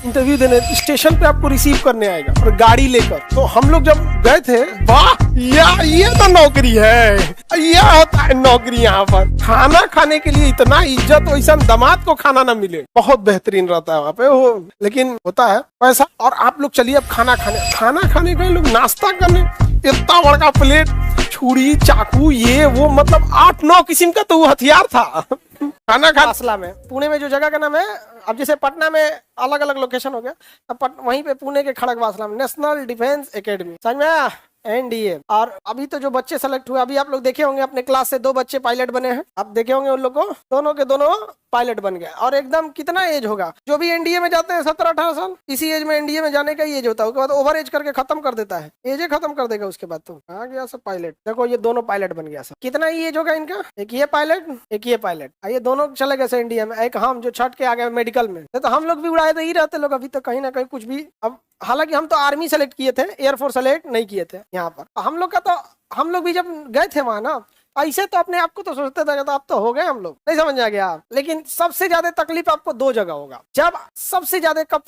Interview देने station पे आपको रिसीव करने आएगा और गाड़ी लेकर। तो हम लोग जब गए थे, वाह यार ये तो नौकरी है, ये होता है नौकरी। यहाँ पर खाना खाने के लिए इतना इज्जत, वैसा दामाद को खाना ना मिले, बहुत बेहतरीन रहता है वहाँ पे वो। लेकिन होता है पैसा। और आप लोग चलिए अब खाना खाने गए लोग, नाश्ता करने, इतना बड़ा प्लेट, छुरी चाकू ये वो, मतलब 8-9 किस्म का तो वो हथियार था। खाना फासला में पुणे में जो जगह का नाम है, अब जैसे पटना में अलग अलग लोकेशन हो गया, अब वहीं पे पुणे के खड़गवासला में नेशनल डिफेंस एकेडमी, समझ में आया, एनडीए। और अभी तो जो बच्चे सेलेक्ट हुए, अभी आप लोग देखे होंगे अपने क्लास से 2 बच्चे पायलट बने हैं, आप देखे होंगे उन लोग को, दोनों के दोनों पायलट बन गए। और एकदम कितना एज होगा, जो भी एनडीए में जाते हैं 17-18 साल, इसी एज में एनडीए में जाने का एज होता है, उसके बाद ओवर एज करके खत्म कर देता है, एज खत्म कर देगा उसके बाद। तो आ गया सब पायलट, देखो ये दोनों पायलट बन गया सब। कितना एज होगा इनका, एक ये पायलट एक ये पायलट, ये दोनों चले गए एनडीए में। एक हम जो छठ के आ गए मेडिकल में, तो हम लोग भी उड़ाए तो ही रहते लोग अभी तक कहीं ना कहीं कुछ भी। अब हालांकि हम तो आर्मी सेलेक्ट किए थे, एयरफोर्स सेलेक्ट नहीं किए थे यहाँ पर। हम लोग का तो, हम लोग भी जब गए थे वहां ना, ऐसे तो अपने आप को तो सोचते थे तो अब तो हो गए हम लोग, नहीं समझ आ गया आप। लेकिन सबसे ज्यादा तकलीफ आपको 2 जगह होगा। जब सबसे ज्यादा कब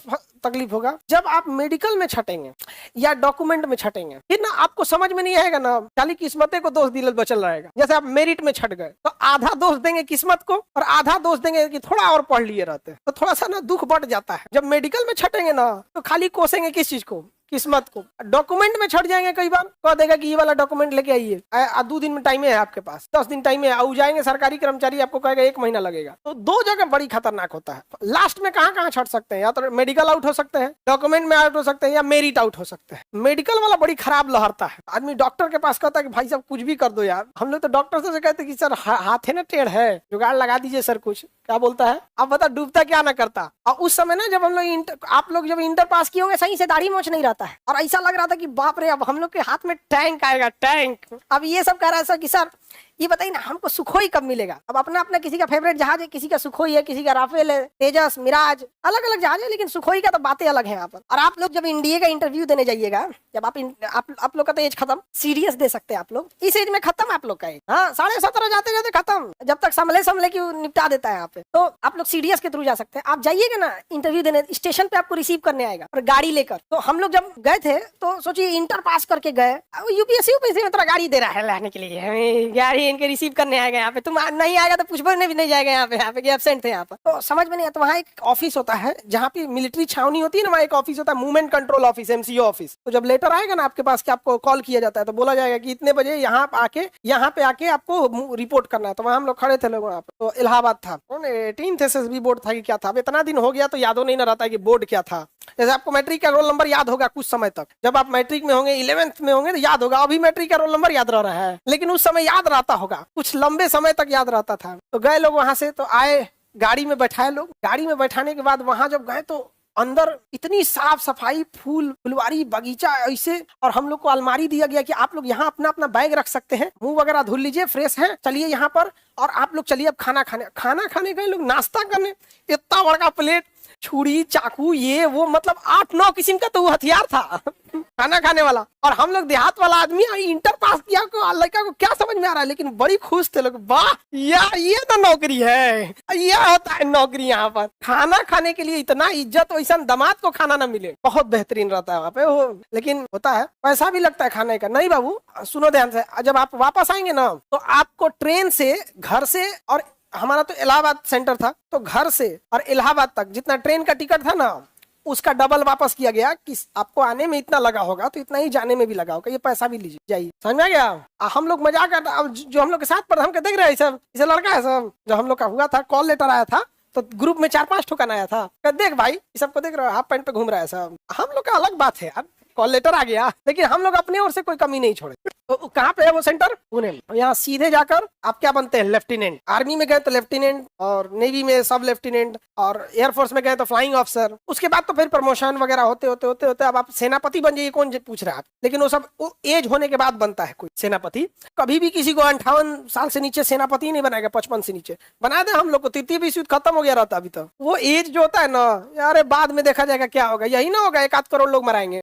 तकलीफ होगा, जब आप मेडिकल में छटेंगे या डॉक्यूमेंट में छटेंगे, फिर ना आपको समझ में नहीं आएगा ना, खाली किस्मते को दोष दिल बचल रहेगा। जैसे आप मेरिट में छट गए तो आधा दोष देंगे किस्मत को और आधा दोष देंगे कि थोड़ा और पढ़ लिए रहते, तो थोड़ा सा ना दुख बढ़ जाता है। जब मेडिकल में छटेंगे ना तो खाली कोसेंगे किस चीज को, किस्मत को। डॉक्यूमेंट में छट जाएंगे, कई बार कह देगा कि ये वाला डॉक्यूमेंट लेके आइए, 2 दिन में टाइम है आपके पास, 10 दिन टाइम है, और जाएंगे सरकारी कर्मचारी आपको कहेगा 1 महीना लगेगा। तो 2 जगह बड़ी खतरनाक होता है। लास्ट में कहाँ छट सकते हैं, या तो मेडिकल आउट हो सकते हैं, डॉक्यूमेंट में आउट हो सकते हैं, या मेरिट आउट हो सकते हैं। मेडिकल वाला बड़ी खराब लहरता है, आदमी डॉक्टर के पास कहता है कि भाई साहब कुछ भी कर दो यार। हम लोग तो डॉक्टर से कहते कि सर हाथ है ना टेढ़ है, जुगाड़ लगा दीजिए सर, कुछ क्या बोलता है अब बता, डूबता क्या ना करता। और उस समय ना जब हम लोग आप लोग जब इंटर पास किए होंगे, सही से दाढ़ी मोछ नहीं रहता है, और ऐसा लग रहा था कि बाप रे अब हम लोग के हाथ में टैंक आएगा, टैंक। अब ये सब कह रहा है सर कि सर ये बताइए ना हमको सुखोई कब मिलेगा। अब अपना अपना किसी का फेवरेट जहाज है, किसी का सुखोई है, किसी का राफेल है, तेजस, मिराज, अलग अलग जहाज है, लेकिन सुखोई का तो बातें अलग है यहाँ पर। और आप लोग जब इंडिया का इंटरव्यू देने जाइएगा, जब आप लोग का तो एज खत्म, सीरियस दे सकते हैं आप लोग, इस एज में खत्म आप लोग का एज, हाँ 17.5 जाते जाते खत्म, जब तक संभले की निपटा देता है यहाँ पे। तो आप लोग सीडीएस के थ्रू जा सकते हैं। आप जाइएगा ना इंटरव्यू देने, स्टेशन पे आपको रिसीव करने आएगा और गाड़ी लेकर। तो हम लोग जब गए थे तो सोचिए इंटर पास करके गए, यूपीएससी में तेरा गाड़ी दे रहा है लाने के लिए, गाड़ी इनके रिसीव करने आएगा यहाँ पे। तुम नहीं आएगा तो पूछने भी नहीं जाएगा यहाँ पे एब्सेंट थे यहाँ पर। तो समझ में नहीं आता। वहाँ एक ऑफिस होता है जहाँ पे मिलिट्री छावनी होती है ना, वहाँ एक ऑफिस होता है, movement control office, MCO office. तो जब लेटर आएगा ना आपके पास कि आपको कॉल किया जाता है, तो बोला जाएगा कि इतने बजे यहाँ पे आके आपको रिपोर्ट करना है। तो वहाँ हम लोग खड़े थे लोग वहाँ पे। तो इलाहाबाद था, 18th SSB बोर्ड था कि क्या था, अब इतना दिन हो गया तो यादों नहीं रहता है कि बोर्ड क्या था। जैसे आपको मैट्रिक का रोल नंबर याद होगा कुछ समय तक, जब आप मैट्रिक में होंगे 11th में होंगे तो याद होगा। अभी मैट्रिक का रोल नंबर याद रह रहा है, लेकिन उस समय याद रहता होगा, कुछ लंबे समय तक याद रहता था। तो गए लोग वहां से, तो आए गाड़ी में बैठाए लोग। गाड़ी में बैठाने के बाद वहां जब गए तो अंदर इतनी साफ सफाई, फुलवारी, बगीचा ऐसे, और हम लोग को अलमारी दिया गया कि आप लोग यहाँ अपना अपना बैग रख सकते हैं, मुंह वगैरह धुल लीजिए, फ्रेश है, चलिए यहाँ पर। और आप लोग चलिए अब खाना खाने गए लोग, नाश्ता करने, इतना बड़ा प्लेट, छुरी चाकू ये वो, मतलब 8-9 किस्म का तो वो हथियार था खाना खाने वाला। और हम लोग देहात वाला आदमी, इंटर पास किया लड़का को क्या समझ में आ रहा है, लेकिन बड़ी खुश थे लोग, वाह यार ये तो नौकरी है, ये होता है नौकरी। यहाँ पर खाना खाने के लिए इतना इज्जत, वैसा दामाद को खाना ना मिले, बहुत बेहतरीन रहता है वहाँ पे वो। लेकिन होता है पैसा भी लगता है खाने का। नहीं बाबू सुनो ध्यान से, जब आप वापस आएंगे ना तो आपको ट्रेन से, घर से, और हमारा तो इलाहाबाद सेंटर था, तो घर से और इलाहाबाद तक जितना ट्रेन का टिकट था ना, उसका डबल वापस किया गया कि आपको आने में इतना लगा होगा तो इतना ही जाने में भी लगा होगा, ये पैसा भी लीजिए, जाइए। समझ में आ गया। हम लोग मजाक जो हम लोग के साथ पढ़े, हम देख रहे हैं सब, इसे लड़का है सब, जब हम लोग का हुआ था, कॉल लेटर आया था तो ग्रुप में 4-5 ठोकन आया था, देख भाई सबको देख रहे हो, हाफ पैंट पे घूम रहा है सब। हम लोग का अलग बात है यार, कॉल लेटर आ गया, लेकिन हम लोग अपने ओर से कोई कमी नहीं छोड़े। तो कहाँ पे है वो सेंटर, पुणे में। यहाँ सीधे जाकर आप क्या बनते हैं, लेफ्टिनेंट। आर्मी में गए तो लेफ्टिनेंट, और नेवी में सब लेफ्टिनेंट, और एयरफोर्स में गए तो फ्लाइंग ऑफिसर। उसके बाद तो फिर प्रमोशन वगैरह होते होते अब आप सेनापति बन जाइए, कौन पूछ रहा है आप। लेकिन वो सब एज होने के बाद बनता है कोई सेनापति। कभी भी किसी को 58 साल से नीचे सेनापति नहीं बनाएगा, 55 से नीचे बना दे। हम लोग को तृतीय विश्व युद्ध खत्म हो गया रहता अभी तक। वो एज जो होता है ना यार, बाद में देखा जाएगा क्या होगा, यही ना होगा 1-8 करोड़ लोग मराएंगे,